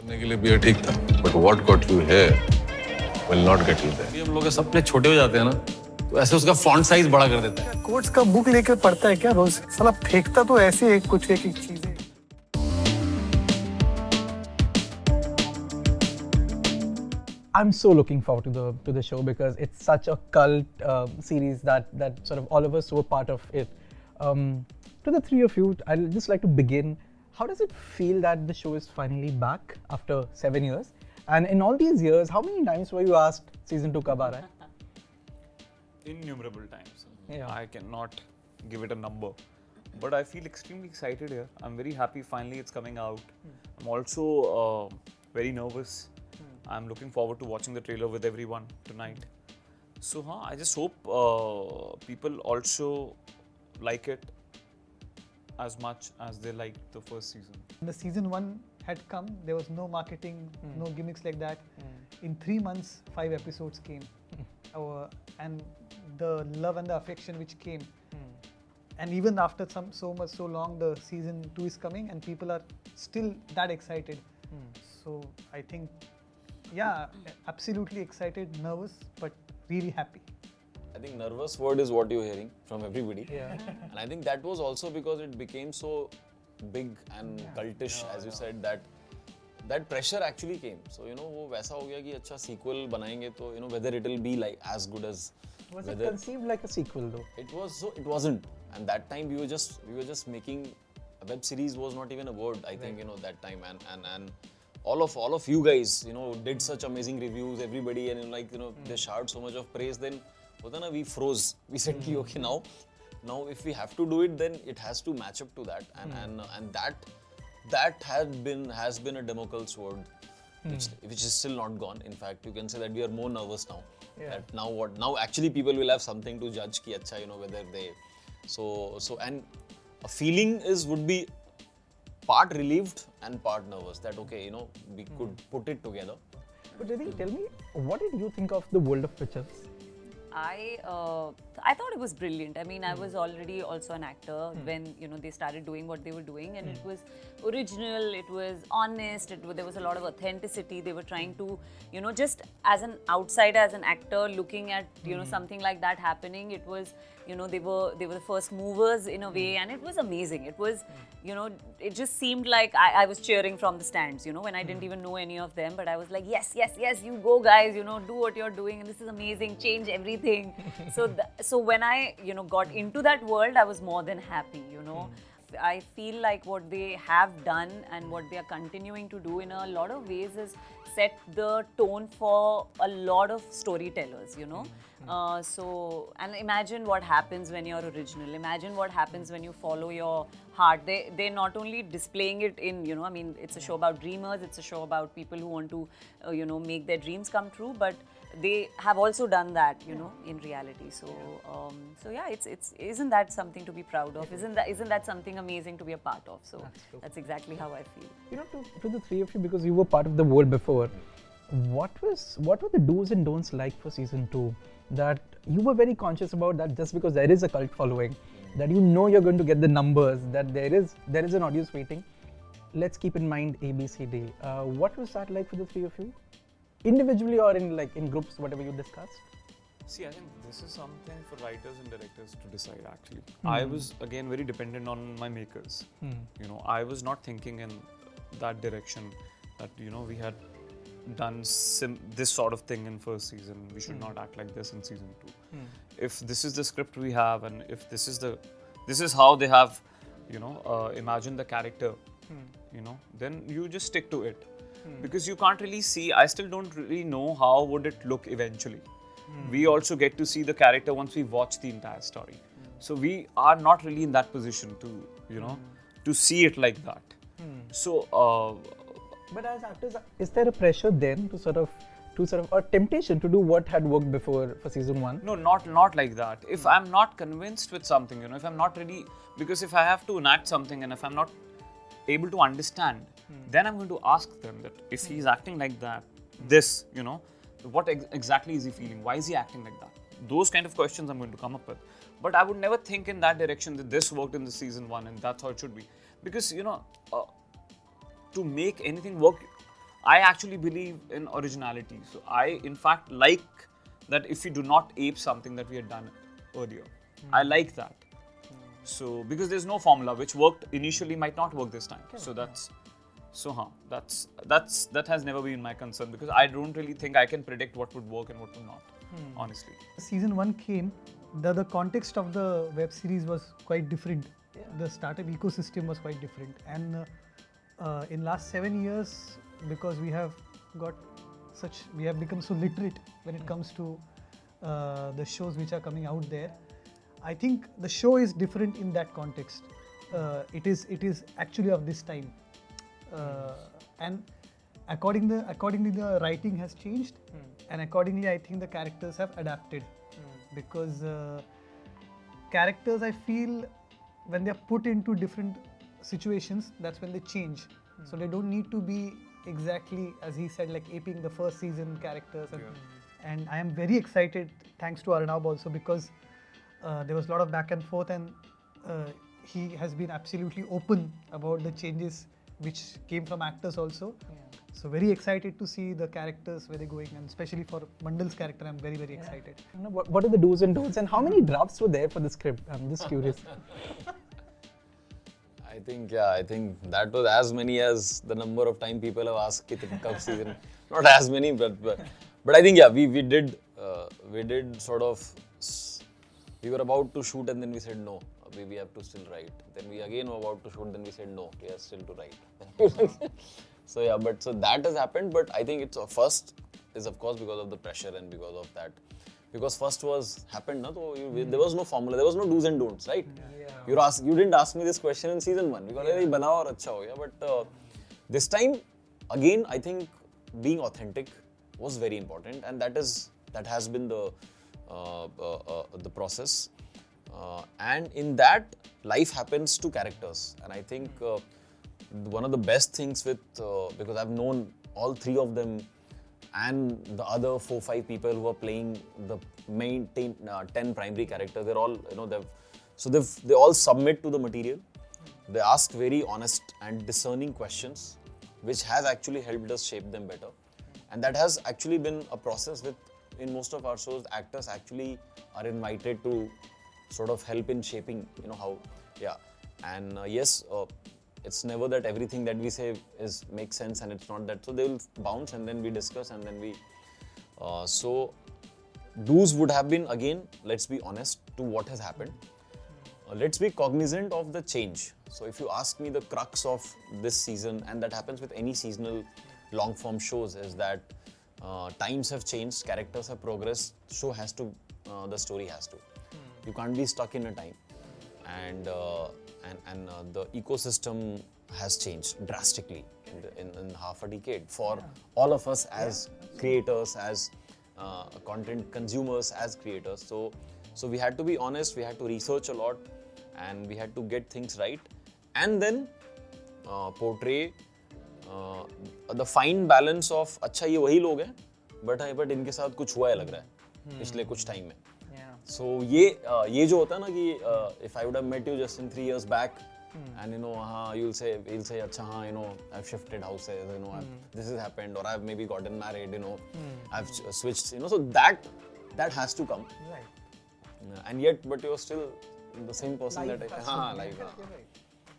करने के लिए भी ठीक था, but what got you here will not get you there. हम लोग के सपने छोटे हो जाते हैं ना, तो ऐसे उसका फॉन्ट साइज बड़ा कर देता है। कोट्स का बुक लेकर पढ़ता है क्या रोज? साला फेंकता तो ऐसे एक कुछ एक चीजें। I'm so looking forward to the show because it's such a cult series that sort of all of us were part of it. To the three of you, I'd just like to begin. How does it feel that the show is finally back after 7 years? And in all these years, how many times were you asked season 2 kab aa raha hai? Innumerable times. Yeah. I cannot give it a number. But I feel extremely excited here. I'm very happy finally it's coming out. I'm also very nervous. I'm looking forward to watching the trailer with everyone tonight. So I just hope people also like it as much as they liked the first season. The season 1 had come, there was no marketing, no gimmicks like that. In 3 months, 5 episodes came. And the love and the affection which came. And even after so long, the season 2 is coming and people are still that excited. So I think, yeah, absolutely excited, nervous, but really happy. I think nervous word is what you're hearing from everybody. Yeah. And I think that was also because it became so big and cultish, as you said, that pressure actually came. So, वो वैसा हो गया कि अच्छा sequel बनाएंगे तो, whether it will be like as good as. Was it conceived like a sequel though? It wasn't. And that time we were just making a web series was not even a word, I think, that time. And all of you guys, did such amazing reviews, everybody, and they showered so much of praise. Then, we froze. We said, okay, now if we have to do it, then it has to match up to that. And that has been a Damocles sword, which is still not gone. In fact, you can say that we are more nervous now. Yeah. That now actually people will have something to judge ki acha, whether they so and a feeling would be part relieved and part nervous that okay, we could put it together. But Ridhi, tell me, what did you think of the world of pictures? I thought it was brilliant. I mean, I was already also an actor when they started doing what they were doing, and it was original. It was honest. There was a lot of authenticity. They were trying to, just as an outsider, as an actor, looking at something like that happening. It was, they were the first movers in a way, and it was amazing. It was, it just seemed like I was cheering from the stands. When I didn't even know any of them, but I was like, yes, you go, guys. Do what you're doing, and this is amazing. Change everything. So when I got into that world, I was more than happy. I feel like what they have done and what they are continuing to do in a lot of ways is set the tone for a lot of storytellers, So, and imagine what happens when you're original. Imagine what happens when you follow your heart. They're not only displaying it in, I mean, it's a show about dreamers, it's a show about people who want to, make their dreams come true, but they have also done that, in reality. So, yeah, isn't that something to be proud of? Isn't that something amazing to be a part of? So that's exactly how I feel. To the three of you, because you were part of the world before, what were the do's and don'ts like for season 2 that you were very conscious about, that just because there is a cult following, that you're going to get the numbers, that there is an audience waiting, let's keep in mind A, B, C, D. What was that like for the three of you? Individually or in groups, whatever you discussed? See, I think this is something for writers and directors to decide actually. I was again very dependent on my makers. I was not thinking in that direction that we had done this sort of thing in first season. We should not act like this in season 2. If this is the script we have, and if this is how they have imagined the character, then you just stick to it. Because you can't really see, I still don't really know how would it look eventually. We also get to see the character once we watch the entire story. So we are not really in that position to, to see it like that. So, but as actors, is there a pressure then to sort of, or temptation to do what had worked before for season 1? No, not like that. If I'm not convinced with something, if I'm not really, because if I have to enact something and if I'm not able to understand, then I'm going to ask them that if he's acting like that, what exactly is he feeling? Why is he acting like that? Those kind of questions I'm going to come up with. But I would never think in that direction that this worked in the season 1 and that's how it should be. Because, to make anything work, I actually believe in originality. So I, in fact, like that if we do not ape something that we had done earlier. I like that. So because there's no formula which worked initially might not work this time. So that has never been my concern because I don't really think I can predict what would work and what would not. Honestly. Season 1 came, the context of the web series was quite different. The startup ecosystem was quite different, and in last 7 years, because we have become so literate when it comes to the shows which are coming out there. I think the show is different in that context. It is actually of this time, and accordingly the writing has changed, and accordingly I think the characters have adapted, because characters, I feel, when they are put into different situations, that's when they change. So they don't need to be exactly, as he said, like aping the first season characters. And I am very excited, thanks to Arunabh also, because there was a lot of back and forth, and he has been absolutely open about the changes which came from actors also. So very excited to see the characters where they're going, and especially for Mandal's character, I'm very, very excited. You know, what are the do's and don'ts, and how many drafts were there for the script? I'm just curious. I think that was as many as the number of time people have asked Kab season. Not as many, but I think we did sort of. We were about to shoot and then we said no, we have to still write. Then we again were about to shoot, then we said no, we have still to write. So that has happened, but I think it's first is of course because of the pressure and because of that. Because first happened, there was no formula, there was no do's and don'ts, right? You didn't ask me this question in season 1 because I banao aur acha ho gaya. But this time, again, I think being authentic was very important, and that has been the process. And in that, life happens to characters, and I think one of the best things because I've known all 3 of them and the other 4-5 people who are playing the main 10 primary characters, they're all, they all submit to the material. They ask very honest and discerning questions, which has actually helped us shape them better. And that has actually been a process in most of our shows, actors actually are invited to sort of help in shaping, And yes, it's never that everything that we say makes sense, and it's not that. So they will bounce, and then we discuss, and then we. So do's would have been, again, let's be honest to what has happened. Let's be cognizant of the change. So if you ask me, the crux of this season, and that happens with any seasonal long form shows, is that times have changed, characters have progressed, the story has to. You can't be stuck in a time. And the ecosystem has changed drastically in half a decade for all of us as creators, as content consumers, as creators. So we had to be honest, we had to research a lot, and we had to get things right, and then portray the fine balance of अच्छा ये वही लोग हैं, but इनके साथ कुछ हुआ है लग रहा है पिछले कुछ टाइम में. So ये जो होता है ना कि if I would have met you just in 3 years back, and he'll say अच्छा हाँ, I've shifted houses, this has happened, or I've maybe gotten married, I've switched, so that has to come, right? And yet, but you're still the same person life.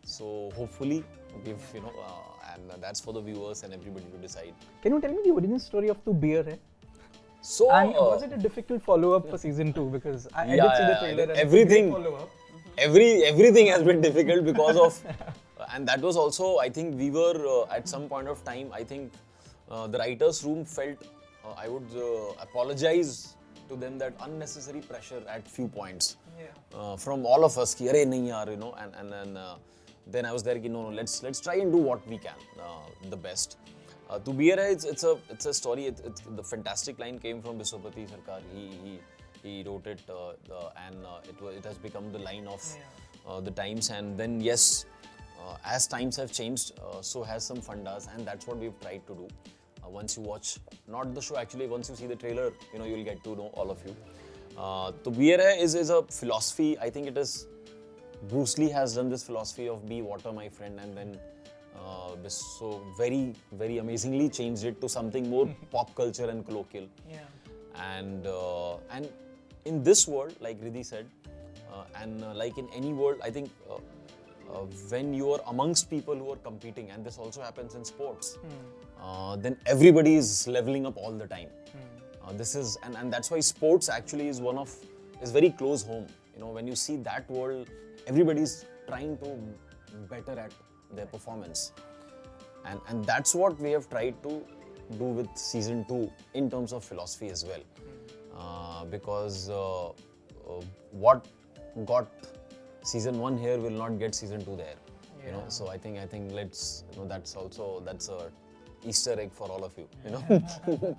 So hopefully we've and that's for the viewers and everybody to decide. Can you tell me the origin story of Tu Beer Hai? So and was it a difficult follow-up for season 2? Because I did see the trailer and everything follow-up. Everything has been difficult because of and that was also, I think we were at some point of time, I think the writers room felt I would apologize to them that unnecessary pressure at few points from all of us ki arey nahi yaar, and then I was there ki no, let's try and do what we can the best. To Beer Hai, it's a story. The fantastic line came from Biswapati Sarkar. He wrote it, and it has become the line of the times. And then yes, as times have changed, so has some fundas, and that's what we've tried to do. Once you watch, not the show actually, once you see the trailer, you'll get to know all of you. To Beer Hai is a philosophy. I think it is. Bruce Lee has done this philosophy of be water, my friend, and then So very amazingly changed it to something more pop culture and colloquial. Yeah. And in this world, like Ridhi said, like in any world, I think when you are amongst people who are competing, and this also happens in sports, then everybody is leveling up all the time. This is and that's why sports actually is very close home. You know, when you see that world, everybody's trying to better at their performance, and that's what we have tried to do with season 2 in terms of philosophy as well, because what got season 1 here will not get season 2 there. You know, so I think let's, you know, that's a Easter egg for all of you. You know.